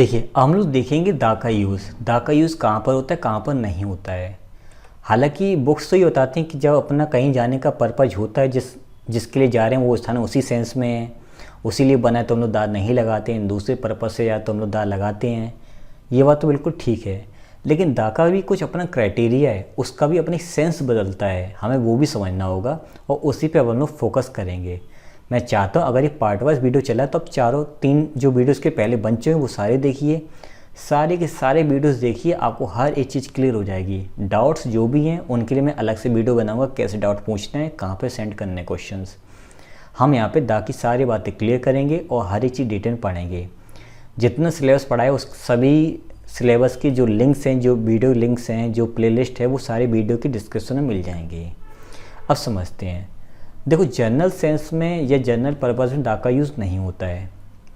देखिए, हम लोग देखेंगे दा का यूज़। दा का यूज़ कहाँ पर होता है, कहाँ पर नहीं होता है। हालांकि बुक्स तो ये बताती हैं कि जब अपना कहीं जाने का पर्पज़ होता है, जिसके लिए जा रहे हैं वो स्थान उसी सेंस में है, उसी लिए बना है, तो हम लोग दा नहीं लगाते हैं। दूसरे पर्पज़ से जाए तो हम लोग दा लगाते हैं। ये बात तो बिल्कुल ठीक है, लेकिन दा का भी कुछ अपना क्राइटेरिया है, उसका भी अपनी सेंस बदलता है, हमें वो भी समझना होगा और उसी पे अब हम लोग फोकस करेंगे। मैं चाहता हूँ अगर ये पार्ट वाइज वीडियो चला तो आप चारों 3 जो वीडियोस के पहले बन चुके हैं वो सारे देखिए, सारे के सारे वीडियोस देखिए, आपको हर एक चीज़ क्लियर हो जाएगी। डाउट्स जो भी हैं उनके लिए मैं अलग से वीडियो बनाऊंगा, कैसे डाउट पूछना है, कहाँ पे सेंड करने क्वेश्चंस। हम यहाँ पे दा की सारी बातें क्लियर करेंगे और हर एक चीज़ डिटेल पढ़ेंगे। जितना सिलेबस पढ़ा है उस सभी सिलेबस की जो लिंक्स हैं, जो वीडियो लिंक्स हैं, जो प्लेलिस्ट है, वो सारे वीडियो की डिस्क्रिप्शन में मिल जाएंगे। अब समझते हैं। देखो, जनरल सेंस में या जनरल पर्पज़ में दा का यूज़ नहीं होता है।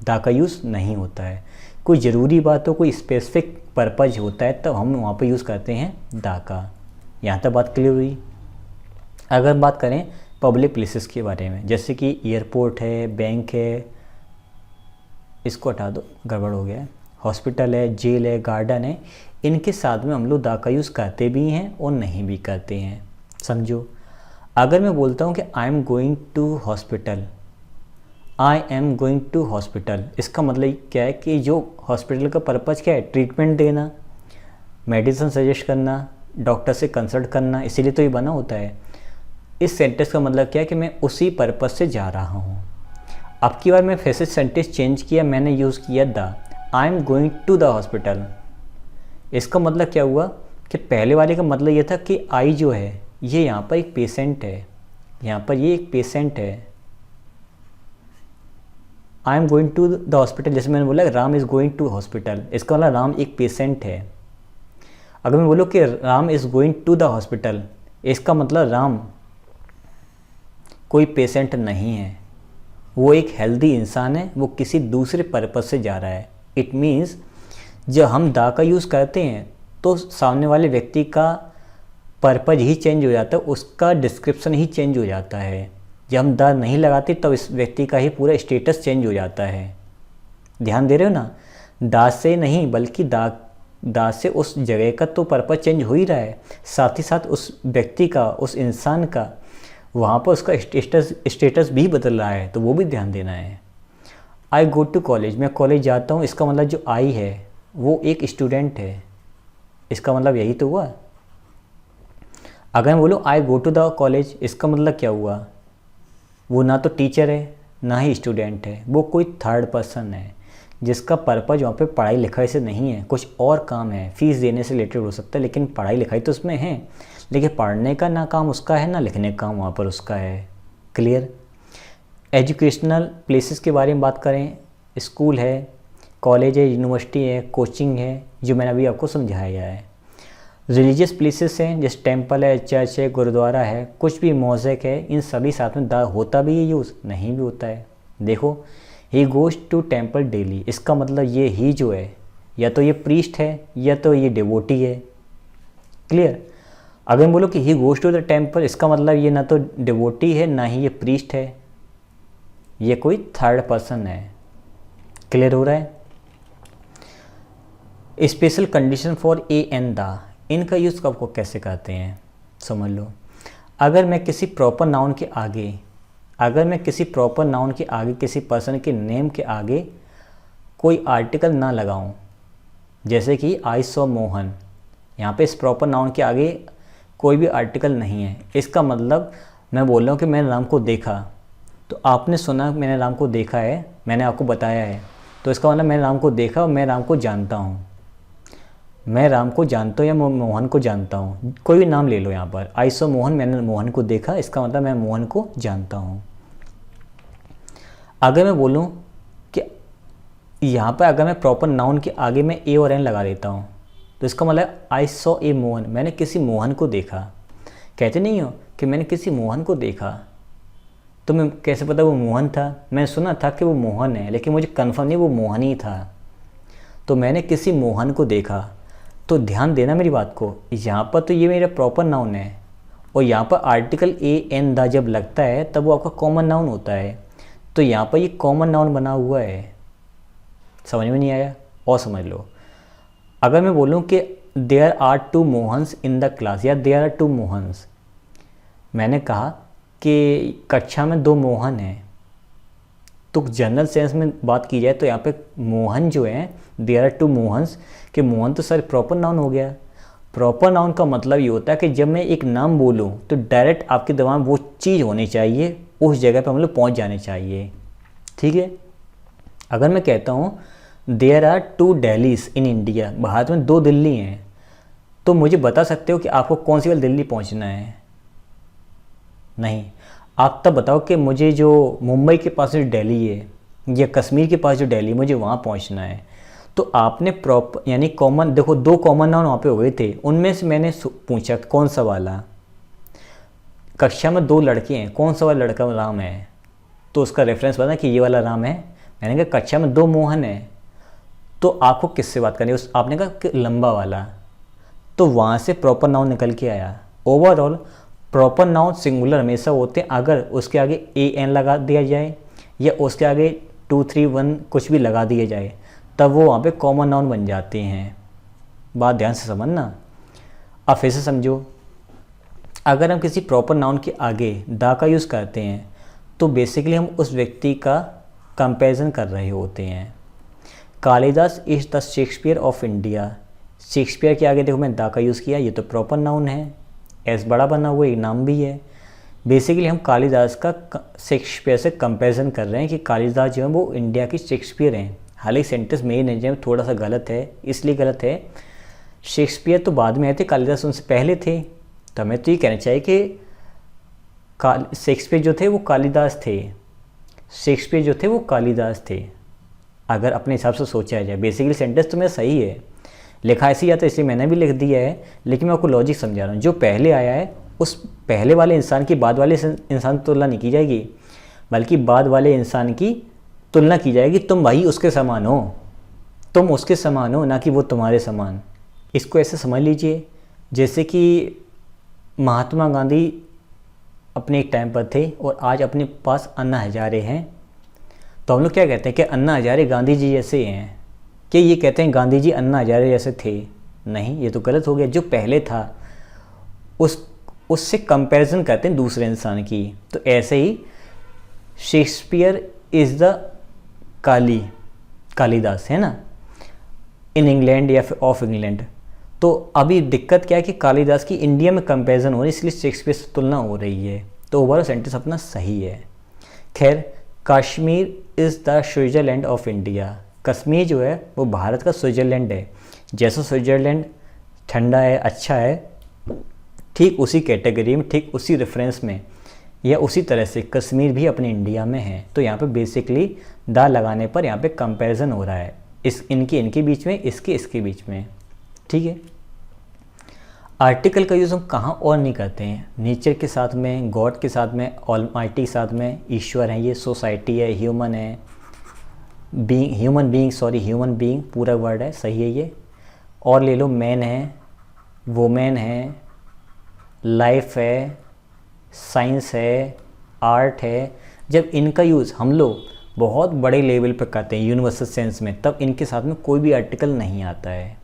दा का यूज़ नहीं होता है। कोई ज़रूरी बात हो, कोई स्पेसिफिक पर्पज़ होता है तब हम वहाँ पे यूज़ करते हैं दा का। यहाँ तक बात क्लियर हुई। अगर बात करें पब्लिक प्लेसेस के बारे में, जैसे कि एयरपोर्ट है, बैंक है, इसको हटा दो, गड़बड़ हो गया है, हॉस्पिटल है, जेल है, गार्डन है, इनके साथ में हम लोग दा का यूज़ करते भी हैं और नहीं भी करते हैं। समझो, अगर मैं बोलता हूँ कि I am going to hospital, I am going to hospital, इसका मतलब क्या है कि जो हॉस्पिटल का पर्पज़ क्या है, ट्रीटमेंट देना, मेडिसिन सजेस्ट करना, डॉक्टर से कंसल्ट करना, इसीलिए तो ये बना होता है। इस सेंटेंस का मतलब क्या है कि मैं उसी पर्पज़ से जा रहा हूँ। अब की बार मैं फिर से सेंटेंस चेंज किया, मैंने यूज़ किया the, I am going to the hospital. इसका मतलब क्या हुआ कि पहले वाले का मतलब ये था कि आई जो है ये यहाँ पर एक पेशेंट है, यहाँ पर ये एक पेशेंट है। I am going to the hospital, जैसे मैंने बोला Ram is going to hospital, इसका मतलब राम एक पेशेंट है। अगर मैं बोलूँ कि Ram is going to the hospital, इसका मतलब राम कोई पेशेंट नहीं है, वो एक हेल्दी इंसान है, वो किसी दूसरे पर्पज़ से जा रहा है। इट मीन्स जब हम दा का यूज़ करते हैं तो सामने वाले व्यक्ति का पर्पज़ ही चेंज हो जाता है, उसका डिस्क्रिप्शन ही चेंज हो जाता है। जब हम दा नहीं लगाते तब इस व्यक्ति का ही पूरा स्टेटस चेंज हो जाता है। ध्यान दे रहे हो ना, दा से नहीं बल्कि दा से उस जगह का तो पर्पज़ चेंज हो ही रहा है, साथ ही साथ उस व्यक्ति का, उस इंसान का वहाँ पर उसका स्टेटस भी बदल रहा है, तो वो भी ध्यान देना है। आई गो टू कॉलेज, मैं कॉलेज जाता हूँ, इसका मतलब जो आई है वो एक स्टूडेंट है, इसका मतलब यही तो हुआ। अगर मैं बोलूँ आई गो टू द कॉलेज, इसका मतलब क्या हुआ, वो ना तो टीचर है ना ही स्टूडेंट है, वो कोई थर्ड पर्सन है जिसका पर्पज़ वहाँ पे पढ़ाई लिखाई से नहीं है, कुछ और काम है, फीस देने से रिलेटेड हो सकता है, लेकिन पढ़ाई लिखाई तो उसमें है, लेकिन पढ़ने का ना काम उसका है ना लिखने का काम वहाँ पर उसका है। क्लियर। एजुकेशनल प्लेसेस के बारे में बात करें, स्कूल है, कॉलेज है, यूनिवर्सिटी है, कोचिंग है, जो मैंने अभी आपको समझाया है। रिलीजियस प्लेसेस हैं, जैसे टेंपल है, चर्च है, गुरुद्वारा है, कुछ भी मौज़िक है, इन सभी साथ में दा होता भी है यूज़, नहीं भी होता है। देखो, he goes to temple daily, इसका मतलब ये ही जो है या तो ये प्रीस्ट है या तो ये डिवोटी है। क्लियर। अगर बोलो कि he goes to the temple, इसका मतलब ये ना तो डिवोटी है ना ही ये प्रीस्ट है, ये कोई थर्ड पर्सन है। क्लियर हो रहा है। Special condition for A and the, इनका यूज़ कब को कैसे करते हैं समझ लो। अगर मैं किसी प्रॉपर नाउन के आगे, किसी पर्सन के नेम के आगे कोई आर्टिकल ना लगाऊं, जैसे कि आई सॉ मोहन, यहाँ पे इस प्रॉपर नाउन के आगे कोई भी आर्टिकल नहीं है, इसका मतलब मैं बोल रहा हूँ कि मैंने राम को देखा, तो आपने सुना मैंने राम को देखा है, मैंने आपको बताया है, तो इसका मतलब मैंने राम को देखा और मैं राम को जानता हूँ। मैं राम को जानता हूँ या मोहन को जानता हूँ, कोई भी नाम ले लो यहाँ पर। आई सो मोहन, मैंने मोहन को देखा, इसका मतलब मैं मोहन को जानता हूँ। अगर मैं बोलूँ कि यहाँ पर अगर मैं प्रॉपर नाउन के आगे मैं ए और एन लगा देता हूँ, तो इसका मतलब आई सॉ ए मोहन, मैंने किसी मोहन को देखा। कहते नहीं हो कि मैंने किसी मोहन को देखा, तो मैं कैसे पता वो मोहन था, मैंने सुना था कि वो मोहन है, लेकिन मुझे कन्फर्म नहीं वो मोहन ही था, तो मैंने किसी मोहन को देखा। तो ध्यान देना मेरी बात को, यहाँ पर तो ये मेरा प्रॉपर नाउन है और यहाँ पर आर्टिकल ए एन द जब लगता है तब वो आपका कॉमन नाउन होता है, तो यहाँ पर ये कॉमन नाउन बना हुआ है। समझ में नहीं आया? और समझ लो, अगर मैं बोलूँ कि there are two Mohans in the class या देयर आर टू मोहन्स, मैंने कहा कि कक्षा में 2 मोहन हैं, तो जनरल सेंस में बात की जाए तो यहाँ पे मोहन जो है, देयर आर टू मोहन्स, कि मोहन तो सर प्रॉपर नाउन हो गया। प्रॉपर नाउन का मतलब ये होता है कि जब मैं एक नाम बोलूँ तो डायरेक्ट आपके दिमाग में वो चीज़ होनी चाहिए, उस जगह पे हम लोग पहुँच जाने चाहिए, ठीक है। अगर मैं कहता हूँ there are 2 Delhis in India, Bharat में 2 दिल्ली हैं, तो मुझे बता सकते हो कि आपको कौन सी वाली दिल्ली पहुँचना है? नहीं, आप तब बताओ कि मुझे जो मुंबई के पास जो दिल्ली है या कश्मीर के पास जो दिल्ली है, मुझे वहाँ पहुँचना है। तो आपने प्रॉपर यानी कॉमन, देखो 2 कॉमन नाउन वहाँ पे हो गए थे, उनमें से मैंने पूछा कौन सा वाला। कक्षा में 2 लड़के हैं, कौन सा वाला लड़का राम है, तो उसका रेफरेंस बता कि ये वाला राम है। मैंने कहा कक्षा में 2 मोहन है, तो आपको किससे बात करनी है? आपने कहा कि लंबा वाला, तो वहाँ से प्रॉपर नाउन निकल के आया। ओवरऑल प्रॉपर नाउन सिंगुलर हमेशा होते हैं अगर उसके आगे an लगा दिया जाए या उसके आगे 2, 3, 1 कुछ भी लगा दिया जाए, तब वो वहाँ पे कॉमन नाउन बन जाते हैं। बात ध्यान से समझना। अब फिर से समझो, अगर हम किसी प्रॉपर नाउन के आगे दा का यूज़ करते हैं तो बेसिकली हम उस व्यक्ति का कंपैरिजन कर रहे होते हैं। Kalidas is the Shakespeare of India, Shakespeare के आगे देखो मैं दा का यूज़ किया, ये तो प्रॉपर नाउन है, एस बड़ा बना हुआ एक नाम भी है। बेसिकली हम कालिदास का शेक्सपियर से कंपैरिजन कर रहे हैं कि कालिदास जो है वो इंडिया की शेक्सपियर हैं। हालांकि सेंटेंस मेन है जो थोड़ा सा गलत है, इसलिए गलत है, शेक्सपियर तो बाद में आए थे, कालिदास उनसे पहले थे। तो हमें तो ये कहना चाहिए कि शेक्सपियर जो थे वो कालिदास थे, शेक्सपियर जो थे वो कालिदास थे, अगर अपने हिसाब से सोचा जाए। बेसिकली सेंटेंस तो मेरा सही है, लिखा ऐसे ही आता है इसलिए मैंने भी लिख दिया है, लेकिन मैं आपको लॉजिक समझा रहा हूँ। जो पहले आया है उस पहले वाले इंसान की बाद वाले इंसान की तुलना नहीं की जाएगी, बल्कि बाद वाले इंसान की तुलना की जाएगी। तुम भाई उसके समान हो, तुम उसके समान हो, ना कि वो तुम्हारे समान। इसको ऐसे समझ लीजिए जैसे कि महात्मा गांधी अपने एक टाइम पर थे और आज अपने पास अन्ना हजारे हैं, तो हम लोग क्या कहते हैं कि अन्ना हजारे गांधी जी जैसे हैं, कि ये कहते हैं गांधी जी अन्ना हजारे जैसे थे? नहीं, ये तो गलत हो गया। जो पहले था उससे कंपैरिजन करते हैं दूसरे इंसान की। तो ऐसे ही शेक्सपियर इज़ द कालिदास है ना, इन इंग्लैंड या फिर ऑफ इंग्लैंड। तो अभी दिक्कत क्या है कि कालिदास की इंडिया में कंपैरिजन हो रही है, इसलिए शेक्सपियर से तुलना हो रही है। तो ओवरऑल सेंटेंस अपना सही है। खैर, Kashmir is the Switzerland of India, Kashmir जो है वो भारत का स्विट्ज़रलैंड है। जैसा स्विट्ज़रलैंड ठंडा है, अच्छा है, ठीक उसी कैटेगरी में, ठीक उसी रेफरेंस में या उसी तरह से कश्मीर भी अपने इंडिया में है। तो यहाँ पे बेसिकली दा लगाने पर यहाँ पे कंपैरिजन हो रहा है, इनके बीच में, इसके बीच में, ठीक है। आर्टिकल का यूज़ हम कहाँ और नहीं करते हैं? नेचर के साथ में, गॉड के साथ में, ऑलमाइटी के साथ में, ईश्वर है, ये सोसाइटी है, ह्यूमन है, ह्यूमन बीइंग पूरा वर्ड है, सही है ये। और ले लो, मैन है, वुमेन है, लाइफ है, साइंस है, आर्ट है। जब इनका यूज़ हम लोग बहुत बड़े लेवल पर करते हैं यूनिवर्सल सेंस में, तब इनके साथ में कोई भी आर्टिकल नहीं आता है।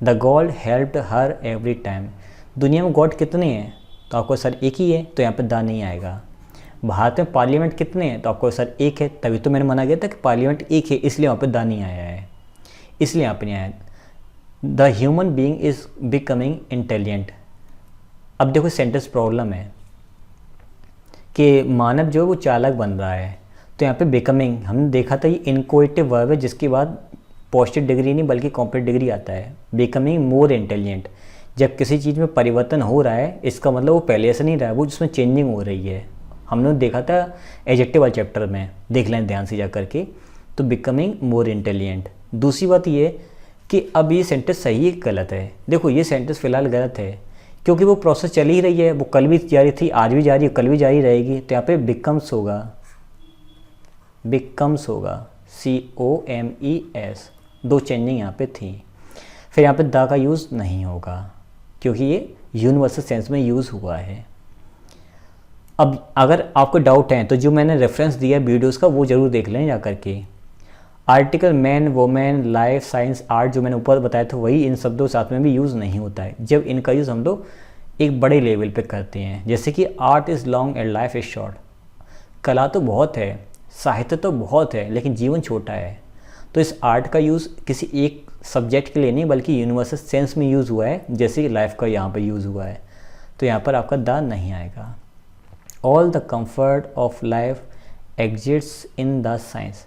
The God helped her every time, दुनिया में गॉड कितने हैं? तो आपको सर एक ही है, तो यहाँ पे दा नहीं आएगा। भारत में पार्लियामेंट कितने हैं? तो आपको सर एक है, तभी तो मैंने मना किया था कि पार्लियामेंट एक है, इसलिए वहाँ पे दा नहीं आया है, इसलिए यहाँ पे नहीं आया। The human being is becoming intelligent. अब देखो सेंटेंस प्रॉब्लम है कि मानव जो है वो चालाक बन रहा है, तो यहाँ पे बिकमिंग हमने देखा था, ये इनकोएटिव वर्ब है जिसके बाद पॉजिटिव डिग्री नहीं बल्कि कॉम्प्लीट डिग्री आता है। बिकमिंग मोर इंटेलिजेंट, जब किसी चीज़ में परिवर्तन हो रहा है इसका मतलब वो पहले ऐसा नहीं रहा है, वो जिसमें चेंजिंग हो रही है। हमने देखा था एडजेक्टिव वाले चैप्टर में, देख लें ध्यान से जा करके। तो बिकमिंग मोर इंटेलिजेंट। दूसरी बात ये कि अब ये सेंटेंस सही है गलत है? देखो ये सेंटेंस फिलहाल गलत है क्योंकि वो प्रोसेस चल ही रही है, वो कल भी जारी थी, आज भी जारी है, कल भी जारी रहेगी। तो यहाँ पे बिकम्स होगा, COMES, 2 चेंजिंग यहाँ पे थी। फिर यहाँ पे दा का यूज़ नहीं होगा क्योंकि ये यूनिवर्सल सेंस में यूज़ हुआ है। अब अगर आपको डाउट है तो जो मैंने रेफरेंस दिया वीडियोस का वो ज़रूर देख लें जा करके। Article man, women, life, science, art जो मैंने ऊपर बताया था वही इन शब्दों साथ में भी यूज़ नहीं होता है, जब इनका यूज़ हम लोग एक बड़े लेवल पे करते हैं। जैसे कि art is long and life is short. कला तो बहुत है, साहित्य तो बहुत है, लेकिन जीवन छोटा है। तो इस आर्ट का यूज़ किसी एक सब्जेक्ट के लिए नहीं बल्कि यूनिवर्सल सेंस में यूज़ हुआ है, जैसे लाइफ का यहाँ पर यूज़ हुआ है। तो यहाँ पर आपका द नहीं आएगा। All the comfort of life exists in the science.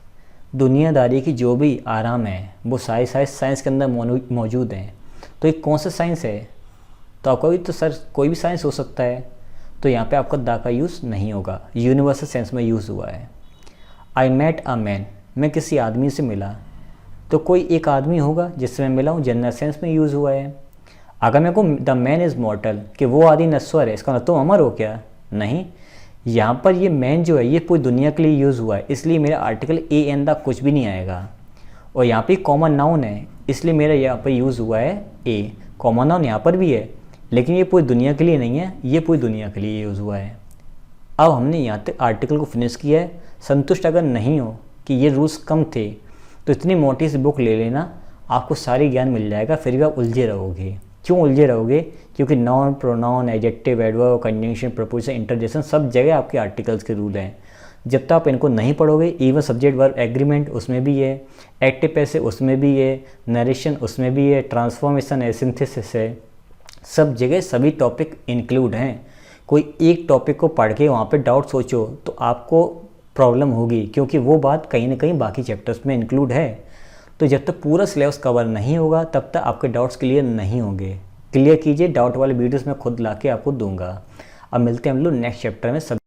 दुनियादारी की जो भी आराम है वो सारे साइंस के अंदर मौजूद हैं। तो ये कौन सा साइंस है? तो आपका भी तो सर कोई भी साइंस हो सकता है। तो यहाँ पे आपका द का यूज़ नहीं होगा, यूनिवर्सल सेंस में यूज़ हुआ है। आई मेट अ मैन, मैं किसी आदमी से मिला। तो कोई एक आदमी होगा जिससे मैं मिला हूँ, जनरल सेंस में यूज़ हुआ है। अगर मैं कहूँ द मैन इज़ मॉर्टल, कि वो आदमी नश्वर है, इसका मतलब तो अमर हो क्या? नहीं, यहाँ पर ये मैन जो है ये पूरी दुनिया के लिए यूज़ हुआ है, इसलिए मेरा आर्टिकल ए एन द कुछ भी नहीं आएगा। और यहाँ पे कॉमन नाउन है, इसलिए मेरा यहाँ पर यूज़ हुआ है ए। कॉमन नाउन यहाँ पर भी है, लेकिन ये पूरी दुनिया के लिए नहीं है, ये पूरी दुनिया के लिए यूज़ हुआ है। अब हमने यहाँ तक आर्टिकल को फिनिश किया है। संतुष्ट अगर नहीं हो कि ये रूल्स कम थे, तो इतनी मोटी सी बुक ले लेना, आपको सारी ज्ञान मिल जाएगा, फिर भी आप उलझे रहोगे। क्यों उलझे रहोगे? क्योंकि noun, pronoun, adjective, adverb, conjunction, preposition, interjection सब जगह आपके आर्टिकल्स के रूल हैं। जब तक आप इनको नहीं पढ़ोगे, इवन सब्जेक्ट वर्ब एग्रीमेंट उसमें भी है, एक्टिव पैसिव उसमें भी है, नरेशन उसमें भी है, ट्रांसफॉर्मेशन है, सिंथेसिस है, सब जगह सभी टॉपिक इंक्लूड हैं। कोई एक टॉपिक को पढ़ के वहाँ पे डाउट सोचो तो आपको प्रॉब्लम होगी, क्योंकि वो बात कहीं ना कहीं बाकी चैप्टर्स में इंक्लूड है। तो जब तक पूरा सिलेबस कवर नहीं होगा तब तक आपके डाउट्स क्लियर नहीं होंगे। क्लियर कीजिए, डाउट वाले वीडियोस मैं खुद ला के आपको दूंगा। अब मिलते हैं हम लोग नेक्स्ट चैप्टर में। सब